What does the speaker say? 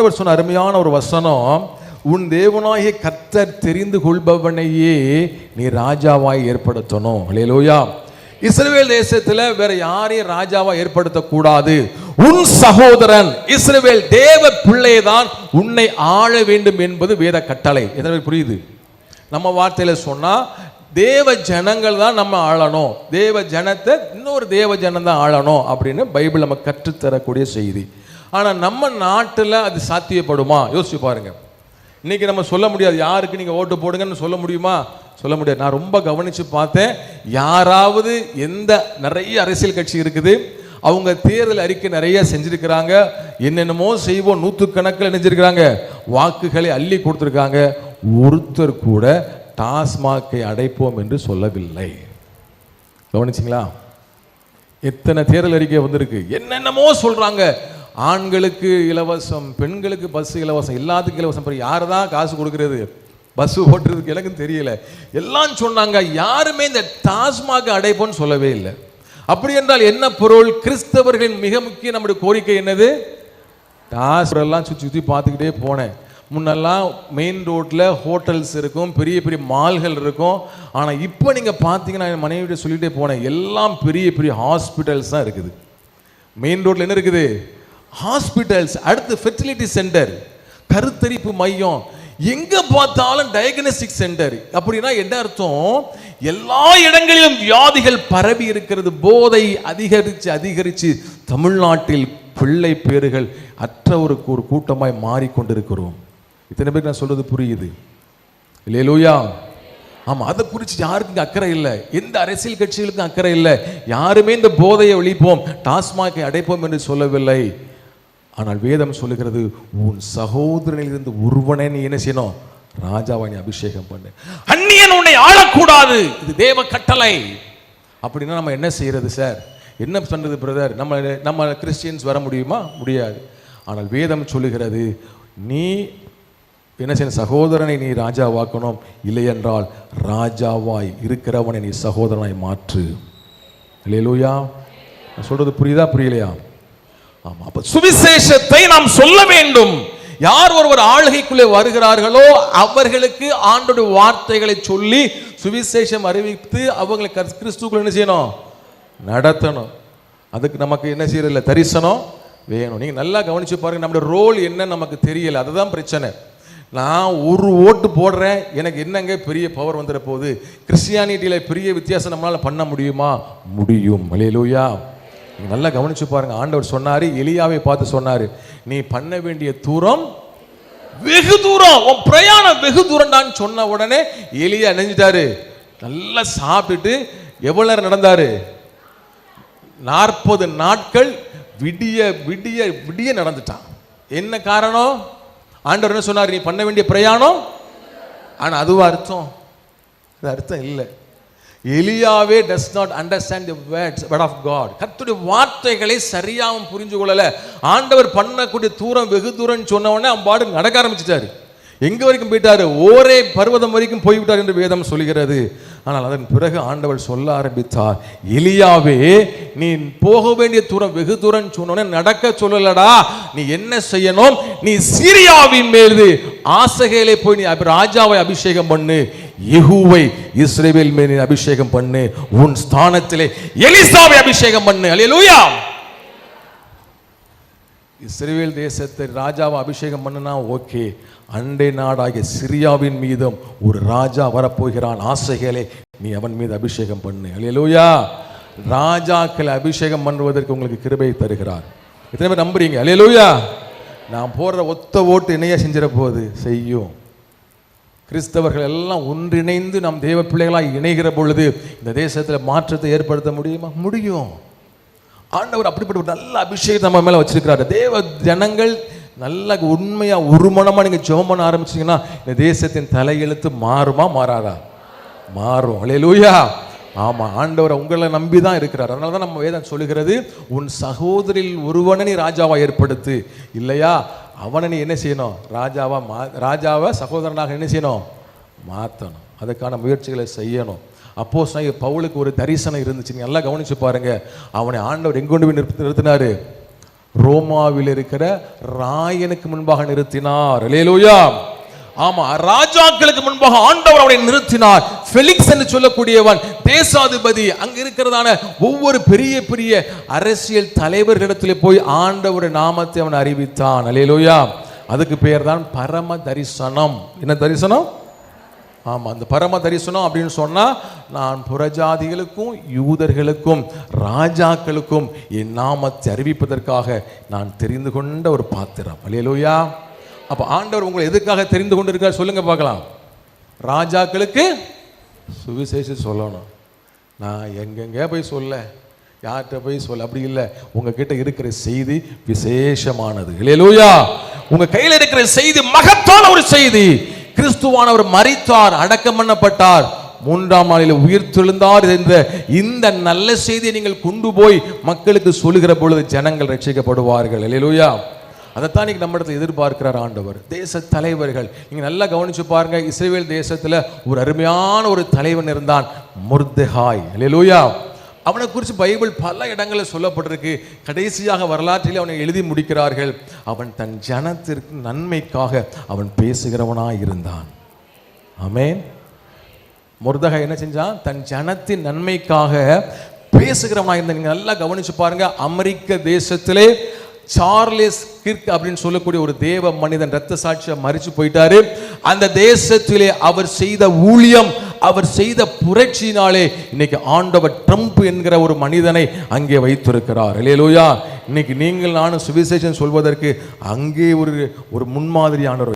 ஆண்டவர் சொன்ன அருமையான ஒரு வசனம், உன் தேவனாகிய கர்த்தர் தெரிந்து கொள்பவனையே நீ ராஜாவாய் ஏற்படுத்தணும். அல்லேலூயா. இஸ்ரவேல் தேசத்துல வேற யாரையும் ராஜாவா ஏற்படுத்தக்கூடாது. உன் சகோதரன் இஸ்ரவேல் தேவ பிள்ளைதான் உன்னை ஆள வேண்டும் என்பது வேத கட்டளை. எத்தனை புரியுது? நம்ம வார்த்தையில சொன்னா தேவ ஜனங்கள் தான் நம்ம ஆளணும், தேவ ஜனத்தை இன்னொரு தேவ ஜனம் தான் ஆளணும் அப்படின்னு பைபிள் நம்ம கற்றுத்தரக்கூடிய செய்தி. ஆனால் நம்ம நாட்டில் அது சாத்தியப்படுமா? யோசிச்சு பாருங்க. இன்னைக்கு நம்ம சொல்ல முடியாது, யாருக்கு நீங்கள் ஓட்டு போடுங்கன்னு சொல்ல முடியுமா? சொல்ல முடியாது. நான் ரொம்ப கவனித்து பார்த்தேன், யாராவது எந்த நிறைய அரசியல் கட்சி இருக்குது, அவங்க தேர்தல் அறிக்கை நிறைய செஞ்சிருக்கிறாங்க, என்னென்னமோ செய்வோம் நூற்றுக்கணக்கில் நினைஞ்சிருக்கிறாங்க, வாக்குகளை அள்ளி கொடுத்துருக்காங்க, ஒருத்தர் கூட டாஸ்மாகை அடைப்போம் என்று சொல்லவில்லை. கவனிச்சிங்களா? எத்தனை தேர்தல் அறிக்கை வந்திருக்கு, என்னென்னமோ சொல்றாங்க, ஆண்களுக்கு இலவசம், பெண்களுக்கு பஸ் இலவசம், எல்லாத்துக்கும் இலவசம். யாரு தான் காசு கொடுக்கறது பஸ் ஓட்டுறதுக்கு? எனக்கு தெரியல. எல்லாம் சொன்னாங்க, யாருமே இந்த டாஸ்மாக அடைப்போன்னு சொல்லவே இல்லை. அப்படி என்றால் என்ன பொருள்? கிறிஸ்தவர்களின் மிக முக்கிய நம்முடைய கோரிக்கை என்னது? டாஸ்மாக் எல்லாம் சுற்றி சுற்றி பார்த்துக்கிட்டே போனேன். முன்னெல்லாம் மெயின் ரோட்டில் ஹோட்டல்ஸ் இருக்கும், பெரிய பெரிய மால்கள் இருக்கும். ஆனால் இப்போ நீங்கள் பார்த்தீங்கன்னா, என் மனைவிட்ட சொல்லிகிட்டே போனேன், எல்லாம் பெரிய பெரிய ஹாஸ்பிட்டல்ஸ் தான் இருக்குது. மெயின் ரோட்டில் என்ன இருக்குது? ஹாஸ்பிட்டல்ஸ். அடுத்து ஃபெர்டிலிட்டி சென்டர், கருத்தரிப்பு மையம், எங்கே பார்த்தாலும் டயக்னோஸ்டிக் சென்டர். அப்படின்னா என்ன அர்த்தம்? எல்லா இடங்களிலும் வியாதிகள் பரவி இருக்கிறது. போதை அதிகரித்து அதிகரித்து தமிழ்நாட்டில் பிள்ளை பேறுகள் அற்ற ஒரு கூட்டமாய் மாறிக்கொண்டிருக்கிறோம். இத்தனை பேருக்கு நான் சொல்றது புரியுது? இல்லையா? ஆமாம், அதை குறித்து யாருக்கும் அக்கறை இல்லை, எந்த அரசியல் கட்சிகளுக்கும் அக்கறை இல்லை. யாருமே இந்த போதையை ஒழிப்போம், டாஸ்மாகை அடைப்போம் என்று சொல்லவில்லை. ஆனால் வேதம் சொல்லுகிறது, உன் சகோதரனிலிருந்து ஒருவனை நீ என்ன செய்யணும்? ராஜாவாணி அபிஷேகம் பண்ணு. அந்நியன் உன்னை ஆளக்கூடாது, இது தேவ கட்டளை. அப்படின்னா நம்ம என்ன செய்யறது சார்? என்ன பண்றது பிரதர்? நம்ம கிறிஸ்டியன்ஸ் வர முடியுமா? முடியாது. ஆனால் வேதம் சொல்லுகிறது, நீ என்ன செய்ய? சகோதரனை நீ ராஜாவாக்கணும், இல்லை என்றால் ராஜாவாய் இருக்கிறவனை நீ சகோதரனாய் மாற்று. அல்லேலூயா. நான் சொல்றது புரியுதா புரியலையா? ஆமா. அப்ப சுவிசேஷத்தை நாம் சொல்ல வேண்டும். யார் ஒருவர் ஆளுகைக்குள்ளே வருகிறார்களோ அவர்களுக்கு ஆண்டோட வார்த்தைகளை சொல்லி சுவிசேஷம் அறிவித்து அவங்களை கிறிஸ்துக்குள்ள என்ன செய்யணும்? நடத்தணும். அதுக்கு நமக்கு என்ன செய்யறதில்ல? தரிசனம் வேணும். நீங்க நல்லா கவனிச்சு பாருங்க, நம்முடைய ரோல் என்ன நமக்கு தெரியல. அதுதான் பிரச்சனை. நான் ஒரு ஓட்டு போடுறேன், எனக்கு என்னங்க பெரிய பவர் வந்துட போகுது? கிறிஸ்டியானிட்டியில பெரிய வித்தியாசம் நம்மளால பண்ண முடியுமா? முடியும். அல்லேலூயா. நல்லா கவனிச்சு பாருங்க. ஆண்டவர் சொன்னாரு, எலியாவை பார்த்து சொன்னாரு, நீ பண்ண வேண்டிய தூரம் வெகு தூரம், உன் பிரயாணம் வெகு தூரம் தான் சொன்ன உடனே எலியா நினைஞ்சிட்டாரு, நல்லா சாப்பிட்டுட்டு எவ்வளவு நேரம் நடந்தாரு? 40 நாட்கள் விடிய விடிய விடிய நடந்துட்டான். என்ன காரணம்? ஆண்டவர் என்ன சொன்னார்? நீ பண்ண வேண்டிய பிரயாணம். ஆனா அதுவா அர்த்தம்? அது அர்த்தம் இல்லை. எலியாவே does not understand the word of God. கர்த்தருடைய வார்த்தைகளை சரியாகவும் புரிஞ்சு கொள்ளல. ஆண்டவர் பண்ணக்கூடிய தூரம் வெகு தூரம் சொன்ன உடனே அவன் பாடு நடக்க ஆரம்பிச்சிட்டாரு. எங்க வரைக்கும் போயிட்டாரு? ஓரே பர்வதம் வரைக்கும் போய்விட்டார் என்று வேதம் சொல்கிறது. ஆனால் அதன் பிறகு ஆண்டவர் சொல்ல ஆரம்பித்தார், எலியாவே நீ போக வேண்டிய தூரம் வெகு தூரம் சொன்ன நடக்க சொல்லலடா, நீ என்ன செய்யணும்? நீ சீரியாவின் மீது ஆசகேலை போய் நீ ராஜாவை அபிஷேகம் பண்ணு, யெகூவை இஸ்ரவேல் மேல் அபிஷேகம் பண்ணு, உன் ஸ்தானத்திலே எலிசாவை அபிஷேகம் பண்ணு. அல்லேலூயா. இஸ்ரவேல் தேசத்தை ராஜாவை அபிஷேகம் பண்ணுனா ஓகே, அண்டை நாடாகிய சிரியாவின் மீதும் ஒரு ராஜா வரப்போகிறான், ஆசகேலை நீ அவன் மீது அபிஷேகம் பண்ணு. அல்லேலூயா. ராஜாக்களை அபிஷேகம் பண்ணுவதற்கு உங்களுக்கு கிருபை தருகிறார். எத்தனை பேர் நம்புறீங்க? அல்லேலூயா. நான் போடுற ஒத்த ஓட்டு என்னையா செஞ்சிட போகுது? செய்யும். கிறிஸ்தவர்கள் எல்லாம் ஒன்றிணைந்து நாம் தேவ பிள்ளைகளாக இணைகிற பொழுது இந்த தேசத்தில் மாற்றத்தை ஏற்படுத்த முடியுமா? முடியும். ஆண்டவர் அப்படிப்பட்ட ஒரு நல்ல அபிஷேகம் நம்ம மேல வச்சிருக்கிறாரு. தேவ ஜனங்கள் நல்ல உண்மையா ஒரு மனமா நீங்க ஜெபம் பண்ண ஆரம்பிச்சீங்கன்னா இந்த தேசத்தின் தலையெழுத்து மாறுமா மாறாதா? மாறும். அல்லேலூயா. ஆமா, ஆண்டவர் உங்களை நம்பி தான் இருக்கிறார். அதனால தான் நம்ம வேதம் சொல்லுகிறது, உன் சகோதரில் ஒருவனை நீ ராஜாவா ஏற்படுத்து, இல்லையா அவனை நீ என்ன செய்யணும்? ராஜாவை சகோதரனாக என்ன செய்யணும்? மாற்றணும். அதுக்கான முயற்சிகளை செய்யணும். அப்போஸ்தலனாகிய பவுலுக்கு ஒரு தரிசனம் இருந்துச்சு. நீங்க நல்லா கவனிச்சு பாருங்க. அவனை ஆண்டவர் எங்க கொண்டு போய் நிறுத்தினாரு? ரோமாவில் இருக்கிற ராயனுக்கு முன்பாக நிறுத்தினார். அல்லேலூயா. ஆமா, ராஜாக்களுக்கு முன்பாக ஆண்டவர் அவனை நிறுத்தினார். ஃபெலிக்ஸ் என்று சொல்லக்கூடியவன் தேசாதிபதி, அங்க இருக்கிறதான ஒவ்வொரு பெரிய பெரிய அரசியல் தலைவர்களிடத்திலே போய் ஆண்டவருடைய நாமத்தை அவன் அறிவித்தான். அல்லேலூயா. அதுக்கு பேர் தான் பரம தரிசனம். என்ன தரிசனம்? ஆமா, அந்த பரம தரிசனம் அப்படின்னு சொன்னா, நான் புறஜாதிகளுக்கும் யூதர்களுக்கும் ராஜாக்களுக்கும் என் நாமத்தை அறிவிப்பதற்காக நான் தெரிந்து கொண்ட ஒரு பாத்திரம். அல்லேலூயா. அப்ப ஆண்டவர் உங்களை எதுக்காக தெரிந்து கொண்டிருக்கார் சொல்லுங்க பார்க்கலாம். ராஜாக்களுக்கு சுவிசேஷம் சொல்லணும். நான் எங்கெங்க போய் சொல்ல, யார்கிட்ட போய் சொல்ல, அப்படி இல்லை. உங்ககிட்ட இருக்கிற செய்தி விசேஷமானது. அல்லேலூயா. உங்க கையில் இருக்கிற செய்தி மகத்தான ஒரு செய்தி. கிறிஸ்துவானவர் மரித்தார், அடக்கம் பண்ணப்பட்டார், 3ஆம் நாளில் உயிர்த்தெழுந்தார் என்ற இந்த நல்ல செய்தியை நீங்கள் கொண்டு போய் மக்களுக்கு சொல்லுகிற பொழுது ஜனங்கள் ரட்சிக்கப்படுவார்கள். அல்லேலூயா. அதைத்தான் நீங்க நம்ம இடத்துல எதிர்பார்க்கிறார் ஆண்டவர். தேச தலைவர்கள் நீங்க நல்லா கவனிச்சு பாருங்க. இஸ்ரவேல் தேசத்துல ஒரு அருமையான ஒரு தலைவன் இருந்தான், மொர்தெகாய். அல்லேலூயா. அவனை குறித்து பைபிள் பல இடங்களில் சொல்லப்பட்டிருக்கு. கடைசியாக வரலாற்றில் அவனை எழுதி முடிக்கிறார்கள். அவன் தன் ஜனத்திற்கு நன்மைக்காக அவன் பேசுகிறவனாய் இருந்தான். ஆமென். மொர்தெகாய் என்ன செஞ்சான்? தன் ஜனத்தின் நன்மைக்காக பேசுகிறவனாய் இருந்தான். நீங்க நல்லா கவனிச்சு பாருங்க. அமெரிக்க தேசத்திலே சார்லஸ் கிர்க் அப்படின்னு சொல்லக்கூடிய ஒரு தேவ மனிதன் இரத்த சாட்சியா மரிச்சு போயிட்டாரு. அந்த தேசத்திலே அவர் செய்த ஊழியம், அவர் செய்த புரட்சியினாலே இன்னைக்கு ஆண்டவர் ட்ரம்ப் என்கிற ஒரு மனிதனை அங்கே வைத்திருக்கிறார். அல்லேலூயா. இன்னைக்கு நீங்கள் நானும் சுவிசேஷம் சொல்வதற்கு அங்கே ஒரு முன்மாதிரியான